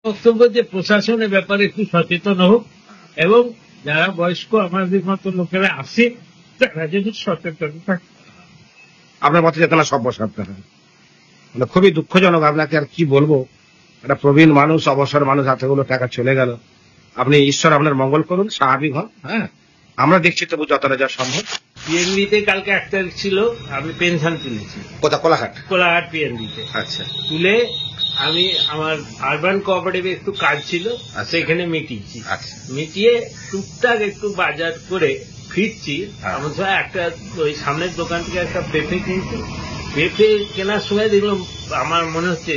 বক্তব্য যে প্রশাসনের ব্যাপারে একটু সচেতন হোক এবং যারা বয়স্ক আমাদের মতো লোকেরা আসে তারা যদি সচেতন থাকে। আপনার মতে চেতনা সর্বসাধারণ মানে খুবই দুঃখজনক। আপনাকে আর কি বলবো, একটা প্রবীণ মানুষ, অবসর মানুষ, এতগুলো টাকা চলে গেল। আপনি ঈশ্বর আপনার মঙ্গল করুন, স্বাভাবিক হন। হ্যাঁ, আমরা দেখছি তবু যতটা যা সম্ভব। পিএনবিতে কালকে 1 তারিখ ছিল, আমি পেনশন তুলেছি। কোথা? কোলাঘাট। কোলাঘাট পিএনবিতে। আচ্ছা, তুলে আমি আমার আরবান কোঅপারেটিভে একটু কাজ ছিল, সেখানে মিটিয়েছি। মিটিয়ে টুকটাক একটু বাজার করে ফিরছি, আমার সময় একটা ওই সামনের দোকান থেকে একটা পেঁপে কিনছি। পেঁপে কেনার সময় দেখলাম আমার মনে হচ্ছে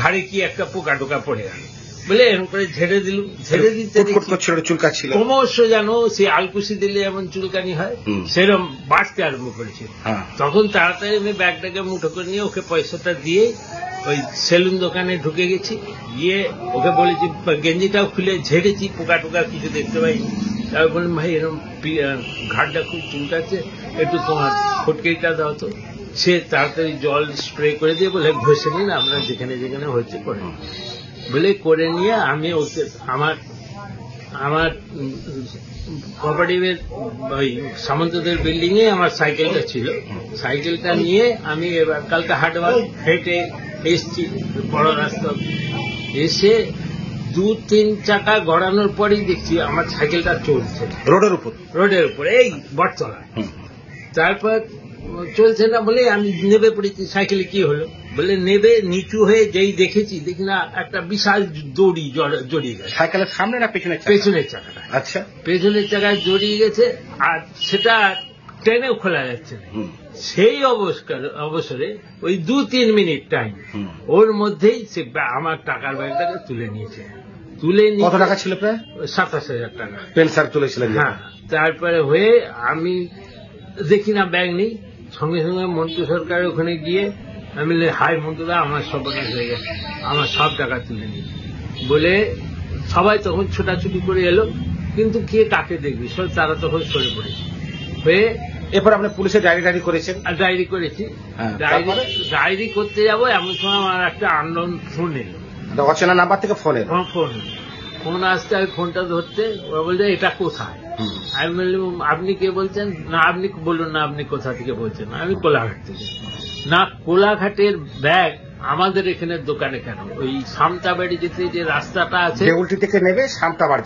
ঘাড়ে কি একটা পোকা টোকা পড়ে গেল বলে এরকম করে ঝেড়ে দিলাম। ঝেড়ে দিতে চুলকাচ্ছিল, ক্রমশ যেন সে আলকুশি দিলে এমন চুলকানি হয় সেরকম বাঁচতে আরম্ভ করেছে। তখন তাড়াতাড়ি আমি ব্যাগটাকে মুঠো করে নিয়ে ওকে পয়সাটা দিয়ে ওই সেলুন দোকানে ঢুকে গেছি। গিয়ে ওকে বলেছি, গেঞ্জিটাও খুলে ঝেড়েছি, পোকা টোকা কিছু দেখতে পাইনি। তারপর বললাম, ভাই এরকম ঘাটটা খুব চুলকাচ্ছে, একটু তোমার ফটকিটা দাও তো। সে তাড়াতাড়ি জল স্প্রে করে দিয়ে বলে, ঘষে নিন, আমরা যেখানে যেখানে হচ্ছে করে বলে করে নিয়ে আমি ওকে আমার কোঅপারেটিভের ওই সামন্তদের বিল্ডিং এ আমার সাইকেলটা ছিল। সাইকেলটা নিয়ে আমি এবার কালকে হাটবার হেঁটে এসছি বড় রাস্তা। এসে 2-3 চাকা গড়ানোর পরেই দেখছি আমার সাইকেলটা চলছে রোডের উপর, এই বটতলা। তারপর চলছে না বলে আমি নেবে পড়েছি। সাইকেলে কি হলো বলে নেবে নিচু হয়ে যেই দেখেছি, দেখি না একটা বিশাল দড়ি জড়িয়ে গেছে সাইকেলের সামনে না পেছনের চাকাটা। আচ্ছা, পেছনের চাকায় জড়িয়ে গেছে, আর সেটা ট্রেনেও খোলা যাচ্ছে না। সেই অবসরে ওই 2-3 মিনিট টাইম ওর মধ্যেই সে আমার টাকার ব্যাগটাকে তুলে নিয়েছে। তুলে নিয়ে কত টাকা ছিল? প্রায় 27,000 টাকা পেনশন তুলেছিলেন। হ্যাঁ, তারপরে হয়ে আমি দেখি না ব্যাগ নেই। সঙ্গে সঙ্গে মন্টু সরকার ওখানে গিয়ে আমি বলি, হাই মন্টুদা, আমার সর্বনাশ হয়ে গেছে, আমার সব টাকা তুলে নিই বলে সবাই তখন ছোটাছুটি করে এলো। কিন্তু কে কাকে দেখবি, সব তারা তখন সরে পড়েছে। হয়ে এরপর আপনি পুলিশে ডায়েরি করেছেন? ডায়েরি করেছি। ডায়েরি করতে যাবো এমন সময় আমার একটা আননোন ফোন এলো, অচেনা নাম্বার থেকে ফোন এলো। ফোন আসতে আমি ফোনটা ধরতে ওরা বলছে, এটা কোথায়? আমি বললাম, আপনি কে বলছেন? না আপনি বলুন না, আপনি কোথা থেকে বলছেন? আমি কোলাঘাট থেকে। না, কোলাঘাটের ব্যাগ আমাদের এখানে দোকানে কেন? ওই সামতাবাড়ি যেতে যে রাস্তাটা আছে, দেউলটি থেকে নেবে সামতাবাড়ি